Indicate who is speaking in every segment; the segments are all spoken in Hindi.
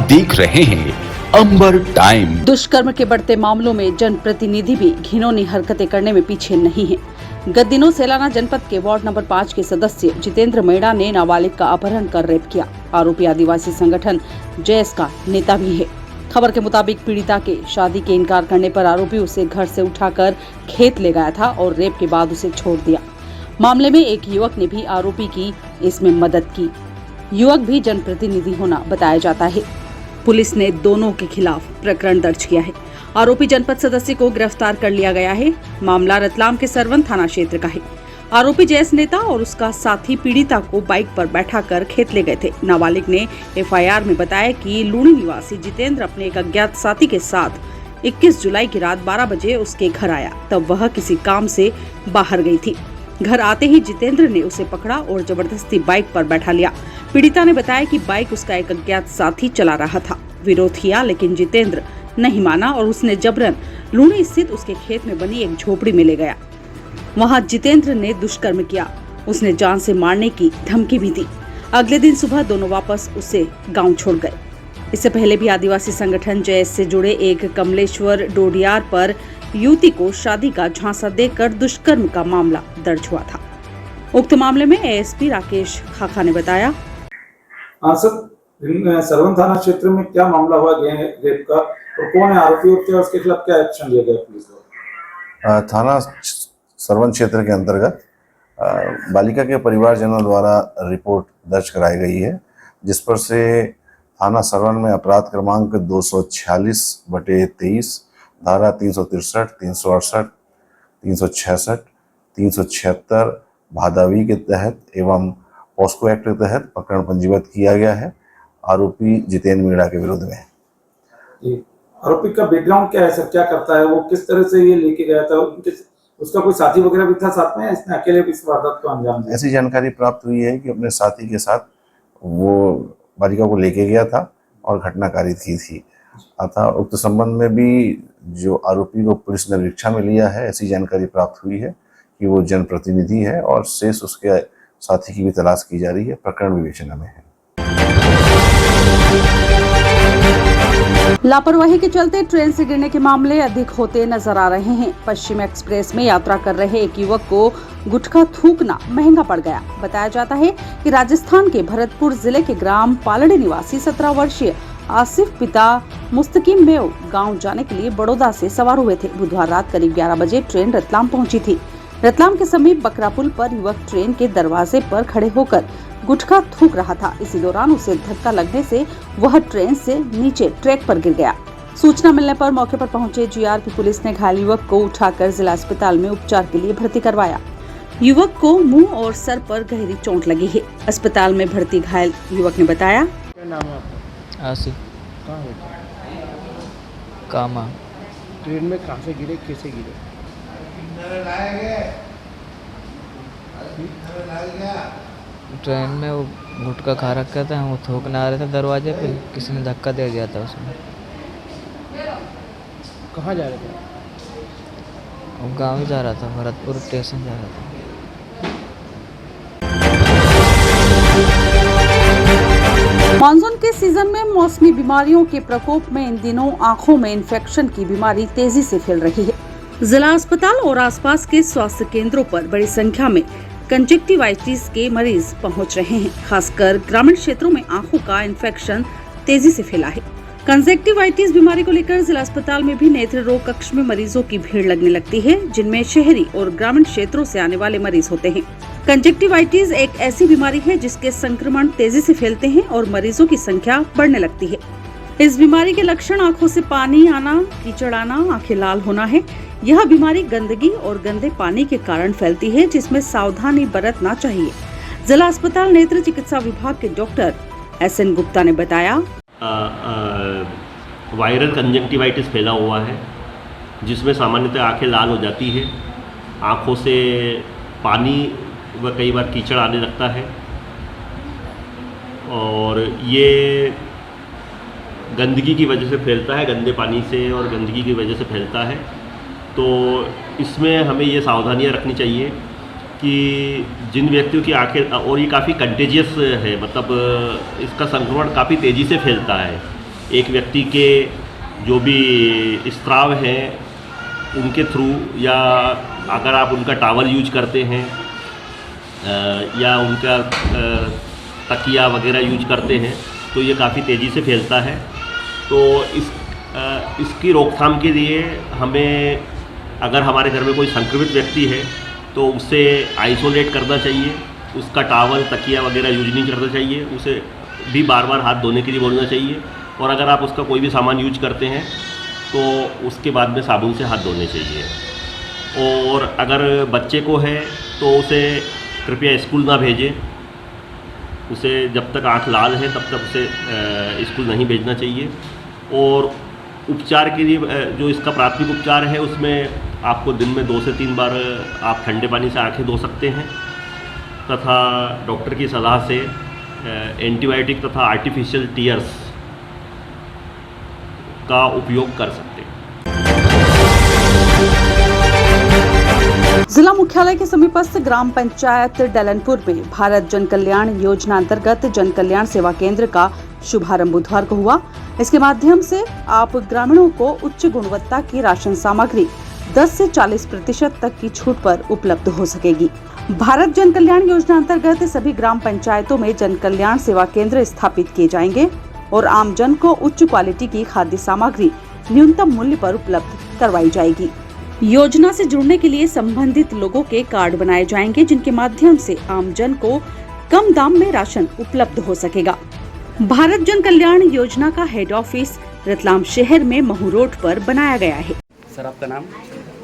Speaker 1: देख रहे हैं अंबर टाइम।
Speaker 2: दुष्कर्म के बढ़ते मामलों में जनप्रतिनिधि भी घिनौनी हरकतें करने में पीछे नहीं है। गत दिनों सेलाना जनपद के वार्ड नंबर 5 के सदस्य जितेंद्र मेड़ा ने नाबालिग का अपहरण कर रेप किया। आरोपी आदिवासी संगठन जेएस का नेता भी है। खबर के मुताबिक पीड़िता के शादी के इनकार करने पर आरोपी उसे घर से उठाकर खेत ले गया था और रेप के बाद उसे छोड़ दिया। मामले में एक युवक ने भी आरोपी की इसमें मदद की। युवक भी जनप्रतिनिधि होना बताया जाता है। पुलिस ने दोनों के खिलाफ प्रकरण दर्ज किया है। आरोपी जनपद सदस्य को गिरफ्तार कर लिया गया है। मामला रतलाम के सरवन थाना क्षेत्र का है। आरोपी जैस नेता और उसका साथी पीड़िता को बाइक पर बैठाकर खेत ले गए थे। नाबालिग ने एफआईआर में बताया कि लूणी निवासी जितेंद्र अपने एक अज्ञात साथी के साथ 21 जुलाई की रात 12 बजे उसके घर आया। तब वह किसी काम से बाहर गई थी। घर आते ही जितेंद्र ने उसे पकड़ा और जबरदस्ती बाइक पर बैठा लिया। पीड़िता ने बताया कि बाइक उसका एक अज्ञात साथी चला रहा था। विरोध किया लेकिन जितेंद्र नहीं माना और उसने जबरन लूणी स्थित उसके खेत में बनी एक झोपड़ी में ले गया। वहां जितेंद्र ने दुष्कर्म किया। उसने जान से मारने की धमकी भी दी। अगले दिन सुबह दोनों वापस उसे गांव छोड़ गए। इससे पहले भी आदिवासी संगठन जेएस से जुड़े एक कमलेश्वर डोडियार पर युवती को शादी का झांसा देकर दुष्कर्म का मामला दर्ज हुआ था। उक्त मामले में एएसपी राकेश खाखा ने बताया,
Speaker 3: सर, सरवन थाना क्षेत्र में क्या मामला हुआ रेप का और कौन है आरोपी और क्या उसके खिलाफ क्या एक्शन लिया गया पुलिस द्वारा?
Speaker 4: थाना सरवन क्षेत्र के अंतर्गत बालिका के परिवारजनों द्वारा रिपोर्ट दर्ज कराई गई है, जिस पर से थाना सरवन में अपराध क्रमांक 246/23 धारा 363, 368, 366, 376 भादावी के तहत एवं पॉस्को एक्ट के तहत प्रकरण पंजीबद्ध किया गया है। आरोपी जितेंद्र मीणा के विरुद्ध में।
Speaker 3: आरोपी का बैकग्राउंड क्या है सर, क्या करता है, वो किस तरह से ये लेके गया था, उसका कोई साथी वगैरह भी था साथ में, इसने अकेले इस वारदात को अंजाम दिया?
Speaker 4: ऐसी जानकारी प्राप्त हुई है कि अपने साथी के साथ वो बालिका को लेके गया था और घटनाकारी की थी। अतः उक्त संबंध में भी जो आरोपी को पुलिस ने रिक्शा में लिया है, ऐसी जानकारी प्राप्त हुई है कि वो जनप्रतिनिधि है और शेष उसके साथी की भी तलाश की जा रही है। प्रकरण विवेचना में है।
Speaker 2: लापरवाही के चलते ट्रेन से गिरने के मामले अधिक होते नजर आ रहे हैं। पश्चिम एक्सप्रेस में यात्रा कर रहे एक युवक को गुटखा थूकना महंगा पड़ गया। बताया जाता है कि राजस्थान के भरतपुर जिले के ग्राम पालड़ी निवासी 17 वर्षीय आसिफ पिता मुस्तकीम मेव गांव जाने के लिए बड़ौदा से सवार हुए थे। बुधवार रात करीब 11 बजे ट्रेन रतलाम पहुंची थी। रतलाम के समीप बकरा पुल पर युवक ट्रेन के दरवाजे पर खड़े होकर गुटखा थूक रहा था। इसी दौरान उसे धक्का लगने से वह ट्रेन से नीचे ट्रैक पर गिर गया। सूचना मिलने पर मौके पर पहुंचे जीआरपी पुलिस ने घायल युवक को उठाकर जिला अस्पताल में उपचार के लिए भर्ती करवाया। युवक को मुंह और सर पर गहरी चोट लगी है। अस्पताल में भर्ती घायल युवक ने बताया,
Speaker 5: क्या नाम है आपका?
Speaker 6: आसिफ।
Speaker 5: कहाँ है?
Speaker 6: कामा।
Speaker 5: ट्रेन में कहाँ से गिरे, कैसे गिरे?
Speaker 6: ट्रेन में वो गुटखा खा रखा था, वो थूकने आ रहे थे दरवाजे पे, किसी ने धक्का दे दिया था उसमें।
Speaker 5: कहाँ जा रहे थे?
Speaker 6: वो गाँव ही जा रहा था, भरतपुर स्टेशन जा रहा था।
Speaker 2: मानसून के सीजन में मौसमी बीमारियों के प्रकोप में इन दिनों आंखों में इन्फेक्शन की बीमारी तेजी से फैल रही है। जिला अस्पताल और आसपास के स्वास्थ्य केंद्रों पर बड़ी संख्या में कंजक्टिवाइटिस के मरीज पहुंच रहे हैं। खासकर ग्रामीण क्षेत्रों में आंखों का इन्फेक्शन तेजी से फैला है। कंजक्टिवाइटिस बीमारी को लेकर जिला अस्पताल में भी नेत्र रोग कक्ष में मरीजों की भीड़ लगने लगती है, जिनमें शहरी और ग्रामीण क्षेत्रों से आने वाले मरीज होते हैं। कंजक्टिवाइटिस एक ऐसी बीमारी है जिसके संक्रमण तेजी से फैलते हैं और मरीजों की संख्या बढ़ने लगती है। इस बीमारी के लक्षण आंखों से पानी आना, कीचड़ आना, आंखें लाल होना है। यह बीमारी गंदगी और गंदे पानी के कारण फैलती है, जिसमें सावधानी बरतना चाहिए। जिला अस्पताल नेत्र चिकित्सा विभाग के डॉक्टर SN गुप्ता ने बताया,
Speaker 7: वायरल कंजक्टिवाइटिस फैला हुआ है, जिसमें सामान्यतः आंखें लाल हो जाती है, आंखों से पानी व कई बार कीचड़ आने लगता है और ये गंदगी की वजह से फैलता है, गंदे पानी से और गंदगी की वजह से फैलता है। तो इसमें हमें ये सावधानियां रखनी चाहिए कि जिन व्यक्तियों की आंखें, और ये काफ़ी कंटेजियस है, मतलब इसका संक्रमण काफ़ी तेज़ी से फैलता है, एक व्यक्ति के जो भी स्त्राव हैं उनके थ्रू, या अगर आप उनका टॉवल यूज करते हैं या उनका तकिया वगैरह यूज करते हैं तो ये काफ़ी तेज़ी से फैलता है। तो इसकी रोकथाम के लिए हमें, अगर हमारे घर में कोई संक्रमित व्यक्ति है तो उसे आइसोलेट करना चाहिए, उसका टॉवल तकिया वगैरह यूज नहीं करना चाहिए, उसे भी बार बार हाथ धोने के लिए बोलना चाहिए, और अगर आप उसका कोई भी सामान यूज करते हैं तो उसके बाद में साबुन से हाथ धोने चाहिए। और अगर बच्चे को है तो उसे कृपया स्कूल ना भेजें, उसे जब तक आँख लाल है तब तक उसे स्कूल नहीं भेजना चाहिए। और उपचार के लिए जो इसका प्राथमिक उपचार है उसमें आपको दिन में 2 से 3 बार आप ठंडे पानी से आँखें धो सकते हैं, तथा डॉक्टर की सलाह से एंटीबायोटिक तथा आर्टिफिशियल टीयर्स का उपयोग कर सकते हैं।
Speaker 2: जिला मुख्यालय के समीपस्थ ग्राम पंचायत डलनपुर में भारत जन कल्याण योजना अंतर्गत जन कल्याण सेवा केंद्र का शुभारंभ बुधवार को हुआ। इसके माध्यम से आप ग्रामीणों को उच्च गुणवत्ता की राशन सामग्री 10 से 40% तक की छूट पर उपलब्ध हो सकेगी। भारत जन कल्याण योजना अंतर्गत सभी ग्राम पंचायतों में जन कल्याण सेवा केंद्र स्थापित किए जाएंगे और आम जन को उच्च क्वालिटी की खाद्य सामग्री न्यूनतम मूल्य पर उपलब्ध करवाई जाएगी। योजना से जुड़ने के लिए संबंधित लोगों के कार्ड बनाए जाएंगे, जिनके माध्यम से आम जन को कम दाम में राशन उपलब्ध हो सकेगा। भारत जन कल्याण योजना का हेड ऑफिस रतलाम शहर में महू रोड पर बनाया गया है।
Speaker 5: सर आपका नाम?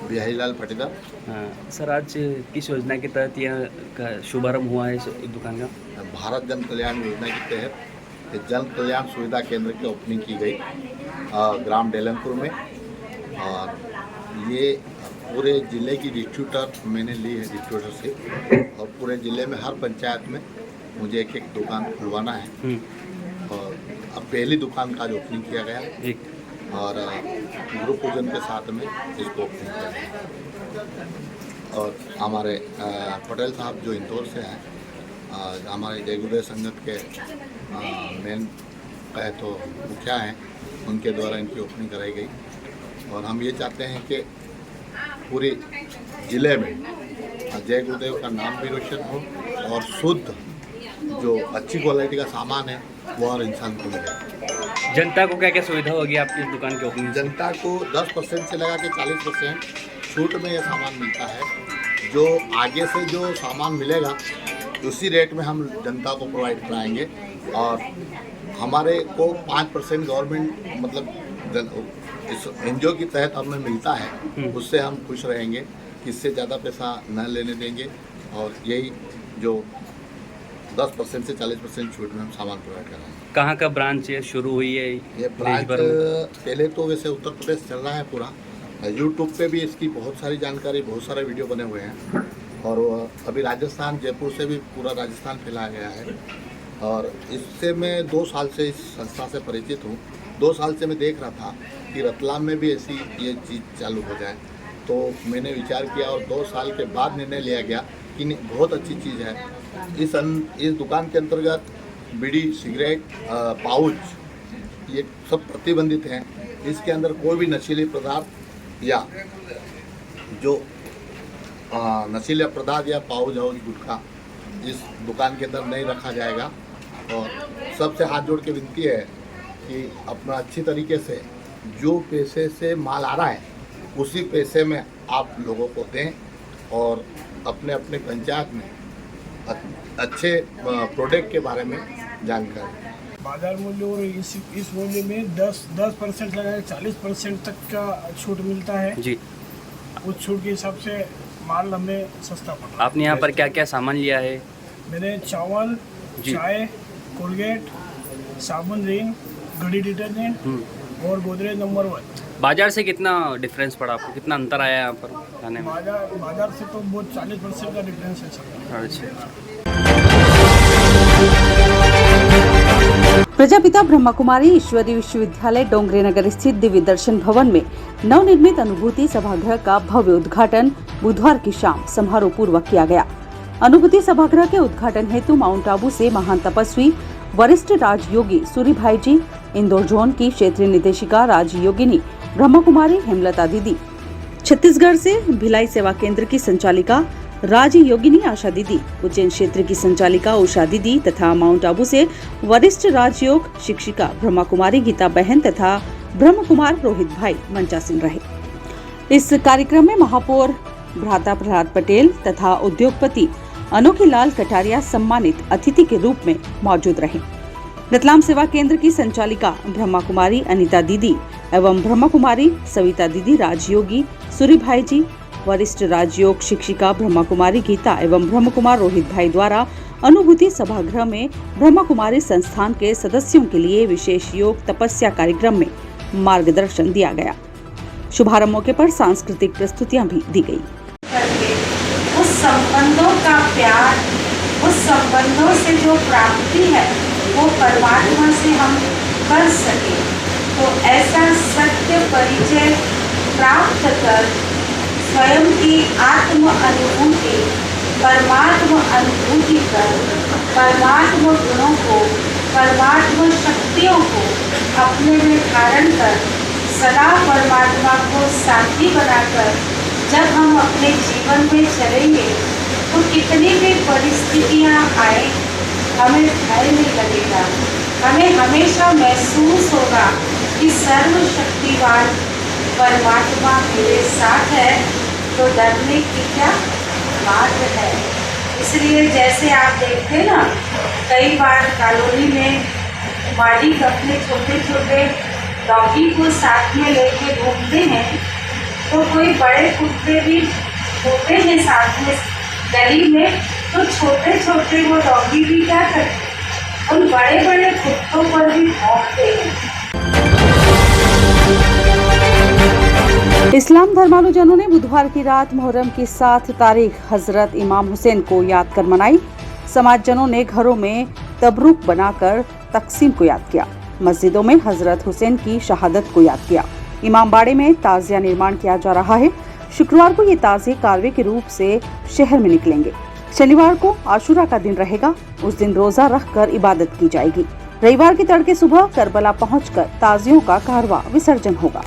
Speaker 8: बिहारीलाल पटेदार।
Speaker 5: सर आज किस योजना के तहत यह शुभारंभ हुआ है इस दुकान का?
Speaker 8: भारत जन कल्याण योजना के तहत जन कल्याण सुविधा केंद्र की ओपनिंग की गई ग्राम डेलनपुर में, और ये पूरे ज़िले की डिस्ट्रीब्यूटर मैंने ली है डिस्ट्रीब्यूटर से, और पूरे ज़िले में हर पंचायत में मुझे एक एक दुकान खुलवाना है। और अब पहली दुकान का जो ओपनिंग किया गया और गुरु पूजन के साथ में इसको ओपनिंग किया गया। और हमारे पटेल साहब जो इंदौर से हैं, हमारे जय गुरुदेव संगत के मेन कहे तो मुखिया हैं, उनके द्वारा इनकी ओपनिंग कराई गई। और हम ये चाहते हैं कि पूरे ज़िले में जय गुरुदेव का नाम भी रोशन हो और शुद्ध जो अच्छी क्वालिटी का सामान है वो हर इंसान को मिले।
Speaker 5: जनता को क्या क्या सुविधा होगी आपकी इस दुकान के ओपनिंग?
Speaker 8: जनता को 10% से लगा के 40% छूट में यह सामान मिलता है। जो आगे से जो सामान मिलेगा उसी रेट में हम जनता को प्रोवाइड कराएंगे। और हमारे को 5% गवर्नमेंट मतलब इस एनजीओ के तहत हमें मिलता है, उससे हम खुश रहेंगे, इससे ज़्यादा पैसा न लेने देंगे। और यही जो 10% से 40% छूट में हम सामान प्रोवाइड कराएंगे।
Speaker 5: कहाँ का ब्रांच है शुरू हुई है?
Speaker 8: ये ब्रांच पहले तो वैसे उत्तर प्रदेश चल रहा है पूरा, यूट्यूब पे भी इसकी बहुत सारी जानकारी, बहुत सारे वीडियो बने हुए हैं। और अभी राजस्थान, जयपुर से भी पूरा राजस्थान फैलाया गया है। और इससे मैं 2 साल से इस संस्था से परिचित हूँ। 2 साल से मैं देख रहा था कि रतलाम में भी ऐसी ये चीज़ चालू हो जाए, तो मैंने विचार किया और 2 साल के बाद निर्णय लिया गया कि बहुत अच्छी चीज़ है। इस दुकान के अंतर्गत बीड़ी, सिगरेट, पाउच ये सब प्रतिबंधित हैं। इसके अंदर कोई भी नशीले पदार्थ या जो नशीले पदार्थ या पाउच और गुटखा इस दुकान के अंदर नहीं रखा जाएगा। और सबसे हाथ जोड़ के विनती है कि अपना अच्छी तरीके से जो पैसे से माल आ रहा है उसी पैसे में आप लोगों को दें और अपने अपने पंचायत में अच्छे प्रोडक्ट के बारे में जानकारी।
Speaker 9: बाजार मूल्य और इस मूल्य में 10% लगा 40% तक का छूट मिलता है
Speaker 5: जी।
Speaker 9: उस छूट के हिसाब से माल हमें सस्ता पड़ रहा है।
Speaker 5: आपने यहाँ पर क्या क्या सामान लिया है?
Speaker 9: मैंने चावल, चाय, कोलगेट, साबुन, रिन, घड़ी डिटर्जेंट और गोदरेज नंबर 1।
Speaker 5: बाजार से कितना डिफरेंस पड़ा आपको? कितना अंतर आया यहाँ पर खाने में?
Speaker 9: बाजार से तो बहुत 40% का डिफरेंस है सर।
Speaker 5: अच्छा।
Speaker 2: प्रजापिता ब्रह्मा कुमारी ईश्वरी विश्वविद्यालय डोंगरे नगर स्थित दिव्य दर्शन भवन में नवनिर्मित अनुभूति सभागृह का भव्य उद्घाटन बुधवार की शाम समारोह पूर्वक किया गया। अनुभूति सभागृह के उद्घाटन हेतु माउंट आबू से महान तपस्वी वरिष्ठ राजयोगी सूरी भाई जी, इंदौर जोन की क्षेत्रीय निदेशिका राजयोगिनी ब्रह्मा कुमारी हेमलता दीदी, छत्तीसगढ़ से भिलाई सेवा केंद्र की संचालिका राजयोगिनी आशा दीदी, उज्जैन क्षेत्र की संचालिका उषा दीदी तथा माउंट आबू से वरिष्ठ राजयोग शिक्षिका ब्रह्मा कुमारी गीता बहन तथा ब्रह्म कुमार रोहित भाई मंचासीन रहे। इस कार्यक्रम में महापौर भ्राता प्रहलाद पटेल तथा उद्योगपति अनोखी लाल कटारिया सम्मानित अतिथि के रूप में मौजूद रहे। रतलाम सेवा केंद्र की संचालिका ब्रह्मा कुमारी अनीता दीदी एवं ब्रह्मा कुमारी सविता दीदी राजयोगी सूरी भाई जी, वरिष्ठ राजयोग शिक्षिका ब्रह्मा कुमारी गीता एवं ब्रह्म कुमार रोहित भाई द्वारा अनुभूति सभागृह में ब्रह्मा कुमारी संस्थान के सदस्यों के लिए विशेष योग तपस्या कार्यक्रम में मार्गदर्शन दिया गया। शुभारंभ मौके पर सांस्कृतिक प्रस्तुतियां भी दी गई।
Speaker 10: उस संबंधों का प्यार, उस संबंधों से जो प्राप्ति है वो परमात्मा से हम कर सके, तो ऐसा सत्य परिचय प्राप्त कर स्वयं की आत्म अनुभूति, परमात्म अनुभूति कर परमात्म गुणों को, परमात्म शक्तियों को अपने में धारण कर सदा परमात्मा को साथी बनाकर जब हम अपने जीवन में चलेंगे तो कितनी भी परिस्थितियाँ आए हमें भय नहीं लगेगा। हमें हमेशा महसूस होगा कि सर्वशक्तिवान परमात्मा मेरे साथ है, तो डरने की क्या बात है। इसलिए जैसे आप देखते ना, कई बार कॉलोनी में मालिक अपने छोटे छोटे डॉगी को साथ में लेके घूमते हैं, तो कोई बड़े कुत्ते भी होते हैं साथ में गली में, तो छोटे छोटे वो डॉगी भी क्या करते हैं, उन बड़े बड़े कुत्तों पर भी भौंकते हैं।
Speaker 2: इस्लाम धर्मानुजनों ने बुधवार की रात मुहर्रम की 7 तारीख हजरत इमाम हुसैन को याद कर मनाई। समाजजनों ने घरों में तबरूक बनाकर तकसीम को याद किया। मस्जिदों में हजरत हुसैन की शहादत को याद किया। इमामबाड़े में ताजिया निर्माण किया जा रहा है। शुक्रवार को ये ताजिए कारवे के रूप से शहर में निकलेंगे। शनिवार को आशुरा का दिन रहेगा। उस दिन रोजा रखकर इबादत की जाएगी। रविवार की तड़के सुबह करबला पहुंचकर ताजियों का कारवा विसर्जन होगा।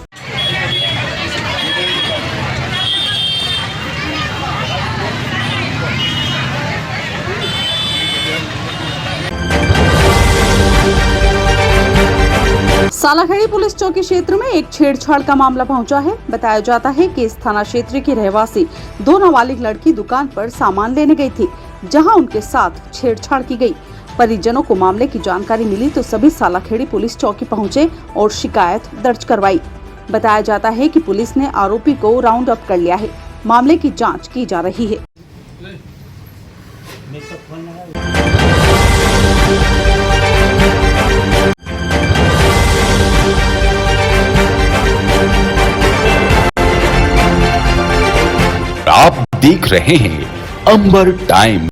Speaker 2: सालाखेड़ी पुलिस चौकी क्षेत्र में एक छेड़छाड़ का मामला पहुंचा है। बताया जाता है कि इस थाना क्षेत्र की रहवासी 2 नाबालिग लड़की दुकान पर सामान लेने गई थी, जहां उनके साथ छेड़छाड़ की गई। परिजनों को मामले की जानकारी मिली तो सभी सालाखेड़ी पुलिस चौकी पहुंचे और शिकायत दर्ज करवाई। बताया जाता है कि पुलिस ने आरोपी को राउंड अप कर लिया है। मामले की जाँच की जा रही है।
Speaker 1: आप देख रहे हैं अंबर टाइम।